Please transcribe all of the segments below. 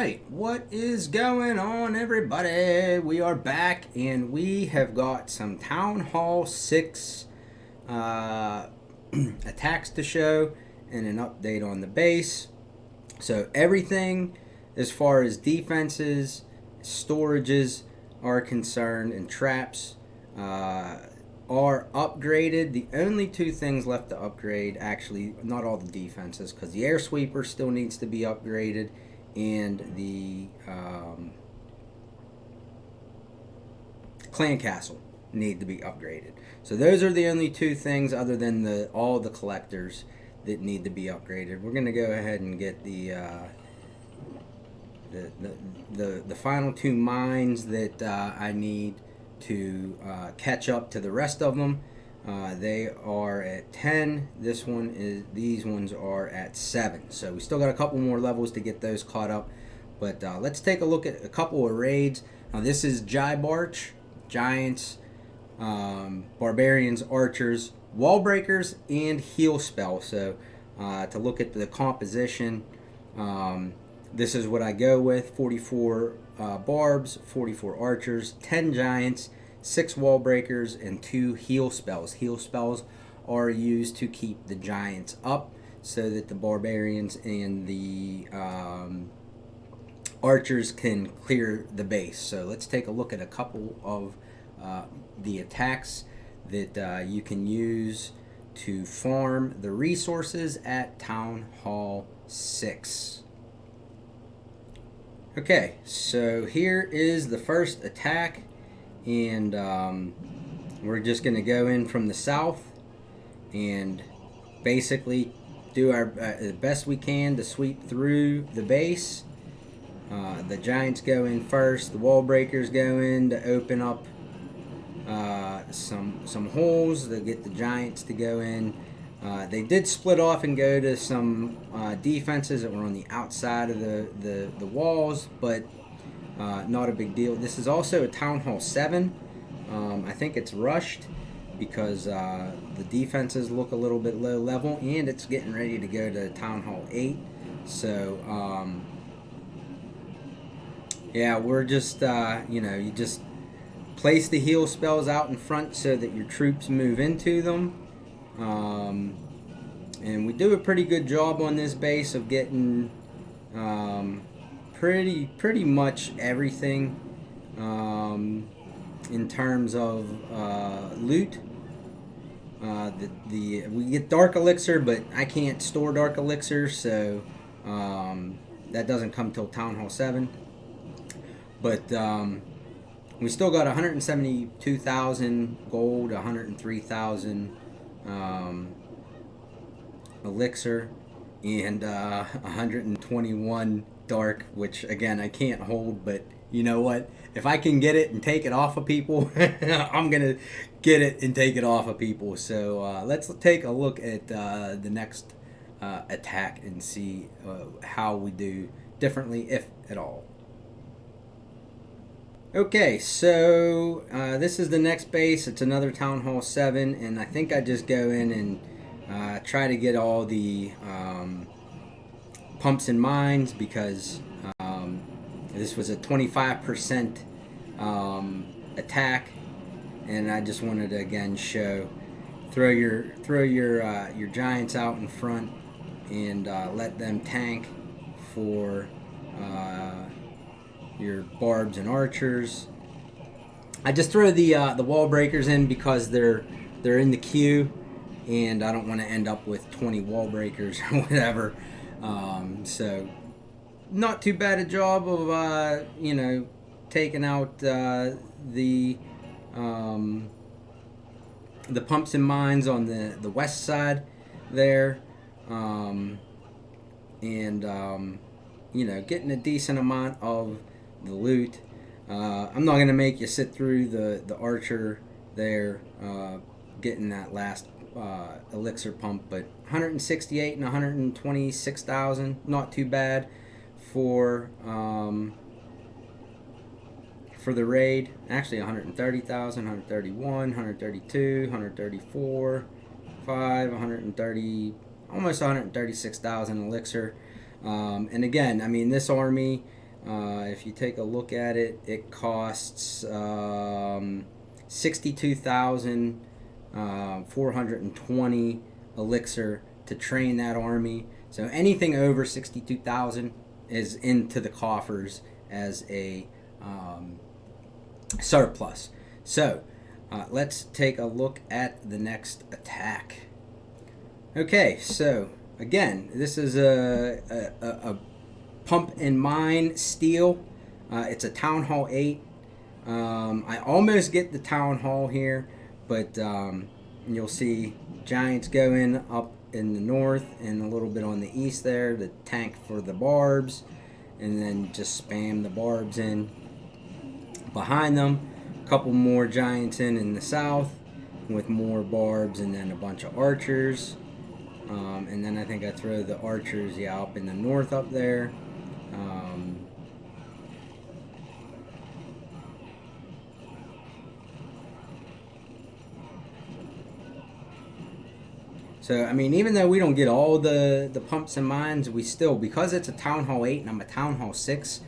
Alright, what is going on, everybody? We are back and we have got some Town Hall 6 attacks to show and an update on the base. So everything as far as defenses, storages are concerned, and traps are upgraded. The only two things left to upgrade, actually not all the defenses, because the air sweeper still needs to be upgraded, and the clan castle need to be upgraded. So those are the only two things, other than all the collectors, that need to be upgraded. We're gonna go ahead and get the final two mines that I need to catch up to the rest of them. They are at 10. These ones are at 7. So we still got a couple more levels to get those caught up. But let's take a look at a couple of raids. Now this is BaRch, Giants, Barbarians, Archers, Wall Breakers, and Heal Spell. So to look at the composition, this is what I go with: 44 Barbs, 44 Archers, 10 Giants, 6 Wall Breakers, and 2 Heal Spells. Heal Spells are used to keep the Giants up so that the Barbarians and the Archers can clear the base. So let's take a look at a couple of the attacks that you can use to farm the resources at Town Hall 6. Okay, so here is the first attack, and we're just going to go in from the south and basically do our the best we can to sweep through the base. The Giants go in first, the Wall Breakers go in to open up some holes to get the Giants to go in. They did split off and go to some defenses that were on the outside of the walls, but not a big deal. This is also a Town Hall 7. I think it's rushed because the defenses look a little bit low level, and it's getting ready to go to Town Hall 8. So yeah, we're just you just place the heal spells out in front so that your troops move into them. And we do a pretty good job on this base of getting pretty much everything in terms of loot. We get dark elixir, but I can't store dark elixir, so that doesn't come till Town Hall 7. But we still got 172,000 gold, 103,000 elixir, and 121 dark, which again I can't hold, but you know what, if I can get it and take it off of people, I'm gonna get it and take it off of people. So let's take a look at the next attack and see how we do differently, if at all. Okay, so this is the next base. It's another Town Hall 7, and I think I just go in and try to get all the pumps and mines, because this was a 25% attack, and I just wanted to again show throw your Giants out in front and let them tank for your Barbs and Archers. I just throw the Wall Breakers in because they're in the queue, and I don't want to end up with 20 Wall Breakers or whatever. So not too bad a job of taking out the pumps and mines on the west side there, and getting a decent amount of the loot. I'm not gonna make you sit through the Archer there, getting that last elixir pump, but 168 and 126,000, not too bad for the raid. Actually 130,000, 131, 132, 134, 130, almost 136,000 elixir. And again, I mean, this army if you take a look at it, it costs 62,420 elixir to train that army. So anything over 62,000 is into the coffers as a surplus. So let's take a look at the next attack. Okay, so again, this is a pump and mine steel. It's a Town Hall 8. I almost get the Town Hall here, but you'll see giants going up in the north and a little bit on the east there, the tank for the barbs, and then just spam the barbs in behind them. A couple more giants in the south with more barbs, and then a bunch of archers. And then I think I throw the archers, yeah, up in the north up there. So, I mean, even though we don't get all the pumps and mines, we still, because it's a Town Hall 8 and I'm a Town Hall 6,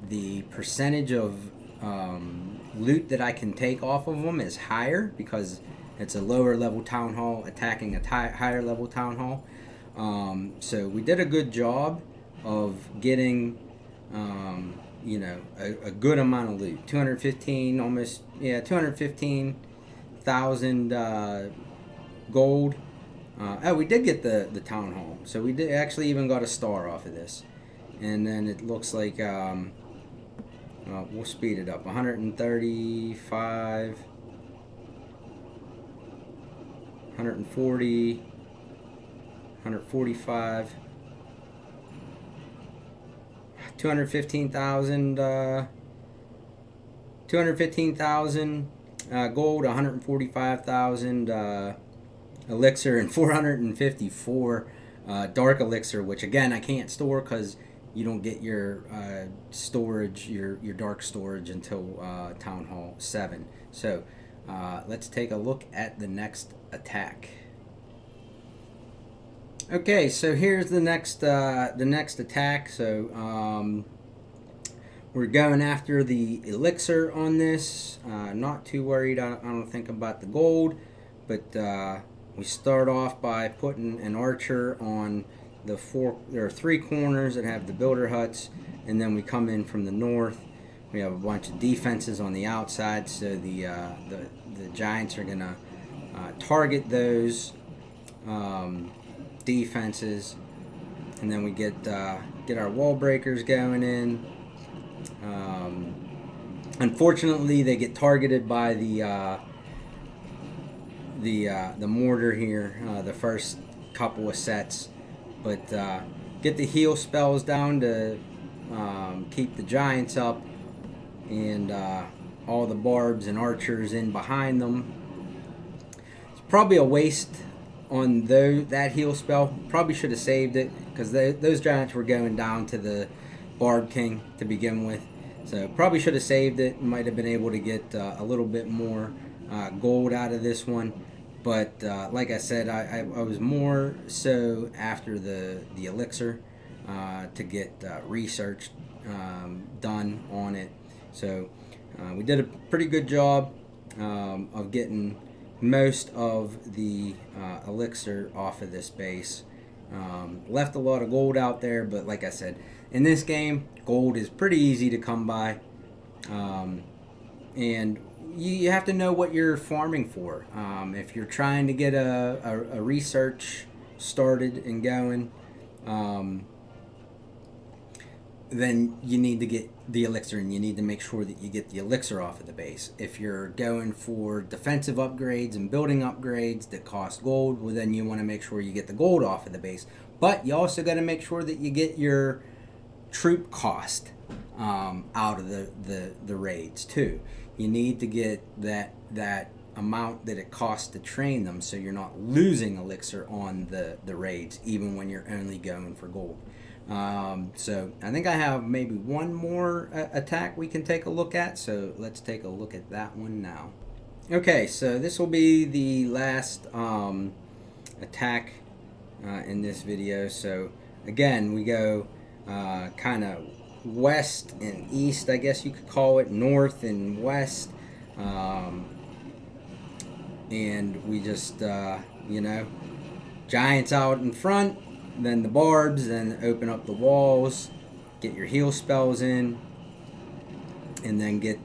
the percentage of loot that I can take off of them is higher because it's a lower level Town Hall attacking a higher level Town Hall. So we did a good job of getting, you know, a good amount of loot. 215, almost, yeah, 215,000 gold. Oh, we did get the Town Hall, so we did actually even got a star off of this. And then it looks like we'll speed it up. 135, 140, 145, 215,000 gold, 145,000 elixir, and 454 dark elixir, which again I can't store because you don't get your storage, your dark storage, until Town Hall 7. So let's take a look at the next attack. Okay, so here's the next attack. So we're going after the elixir on this. Not too worried, I don't think, about the gold, but we start off by putting an archer on there are 3 corners that have the builder huts, and then we come in from the north. We have a bunch of defenses on the outside, so the giants are gonna target those defenses, and then we get our wall breakers going in. Unfortunately, they get targeted by the mortar here, the first couple of sets, but get the heal spells down to keep the giants up, and all the barbs and archers in behind them. It's probably a waste on that heal spell. Probably should have saved it because those giants were going down to the Barb King to begin with, so probably should have saved it. Might have been able to get a little bit more gold out of this one. But like I said, I was more so after the elixir to get research done on it. So we did a pretty good job of getting most of the elixir off of this base. Left a lot of gold out there, but like I said, in this game, gold is pretty easy to come by. And you have to know what you're farming for. If you're trying to get a research started and going, then you need to get the elixir, and you need to make sure that you get the elixir off of the base. If you're going for defensive upgrades and building upgrades that cost gold, well, then you want to make sure you get the gold off of the base. But you also got to make sure that you get your troop cost out of the raids too. You need to get that amount that it costs to train them, so you're not losing elixir on the raids, even when you're only going for gold. So I think I have maybe one more attack we can take a look at, so let's take a look at that one now. Okay, so this will be the last attack in this video. So again, we go kind of west and east, I guess you could call it, north and west. And we just, you know, giants out in front, then the barbs, then open up the walls, get your heal spells in, and then get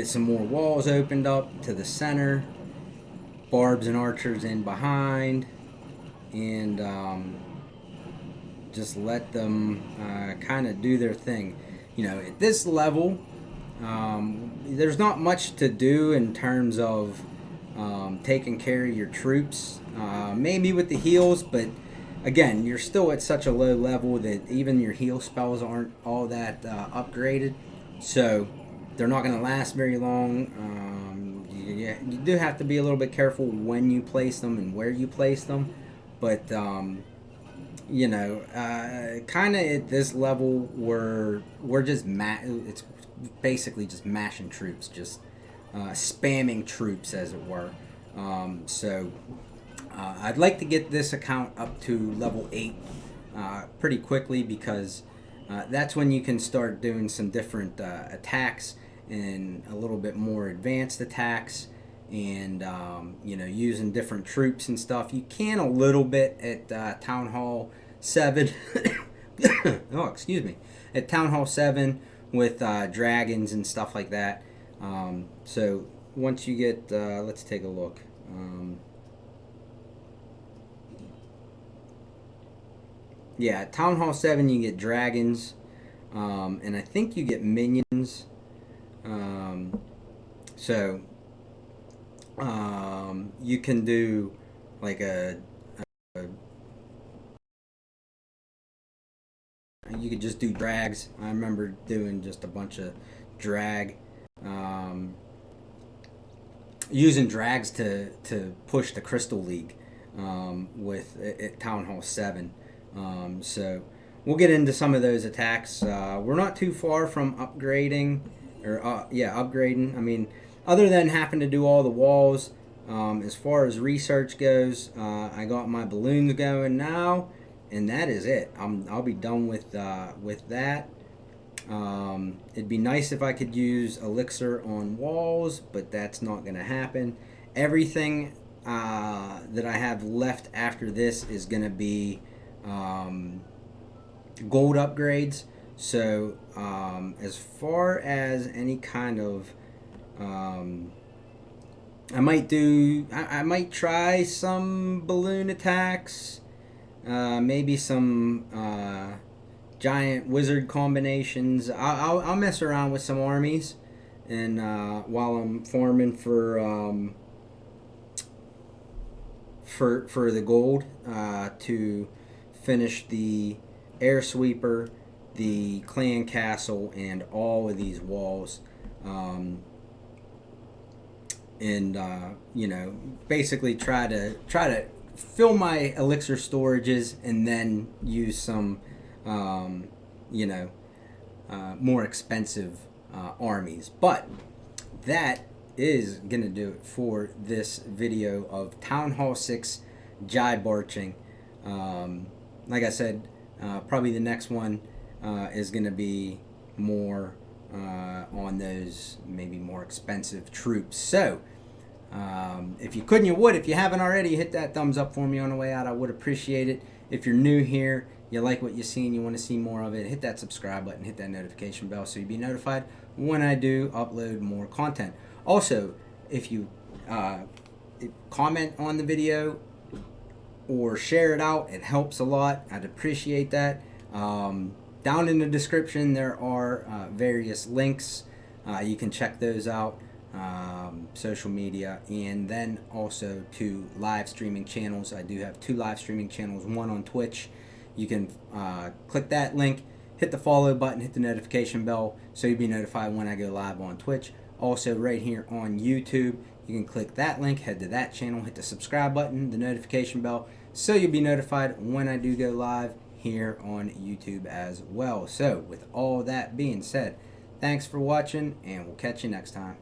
some more walls opened up to the center, barbs and archers in behind, and just let them kind of do their thing. You know, at this level, there's not much to do in terms of taking care of your troops. Maybe with the heals, but again, you're still at such a low level that even your heal spells aren't all that upgraded. So they're not going to last very long. You do have to be a little bit careful when you place them and where you place them. But, you know, kind of at this level, we're just it's basically just mashing troops, just spamming troops, as it were. So I'd like to get this account up to level 8 pretty quickly, because that's when you can start doing some different attacks and a little bit more advanced attacks, and you know, using different troops and stuff. You can a little bit at Town Hall 7. Oh, excuse me. At Town Hall 7 with dragons and stuff like that. So once you get, let's take a look. Yeah, at Town Hall 7 you get dragons, and I think you get minions. So you can do like you could just do drags. I remember doing just a bunch of drag, using drags to push the Crystal League with at Town Hall 7. So we'll get into some of those attacks. We're not too far from upgrading, or upgrading. I mean, other than having to do all the walls, as far as research goes, I got my balloons going now, and that is it. I'll be done with that. It'd be nice if I could use elixir on walls, but that's not going to happen. Everything that I have left after this is going to be gold upgrades. So as far as any kind of I might try some balloon attacks, maybe some giant wizard combinations. I'll mess around with some armies, and while I'm farming for the gold, to finish the air sweeper, the clan castle, and all of these walls, and you know, basically try to fill my elixir storages, and then use some you know, more expensive armies. But that is gonna do it for this video of Town Hall 6 BaRching. Like I said, probably the next one is gonna be more on those maybe more expensive troops. So if you could and you would, if you haven't already, hit that thumbs up for me on the way out. I would appreciate it. If you're new here, you like what you see and you want to see more of it, hit that subscribe button, hit that notification bell so you'll be notified when I do upload more content. Also, if you comment on the video or share it out, it helps a lot. I'd appreciate that. Down in the description there are various links. You can check those out. Social media, and then also to live streaming channels. I do have 2 live streaming channels, one on Twitch. You can click that link, hit the follow button, hit the notification bell so you'll be notified when I go live on Twitch. Also right here on YouTube, you can click that link, head to that channel, hit the subscribe button, the notification bell, so you'll be notified when I do go live here on YouTube as well. So with all that being said, thanks for watching, and we'll catch you next time.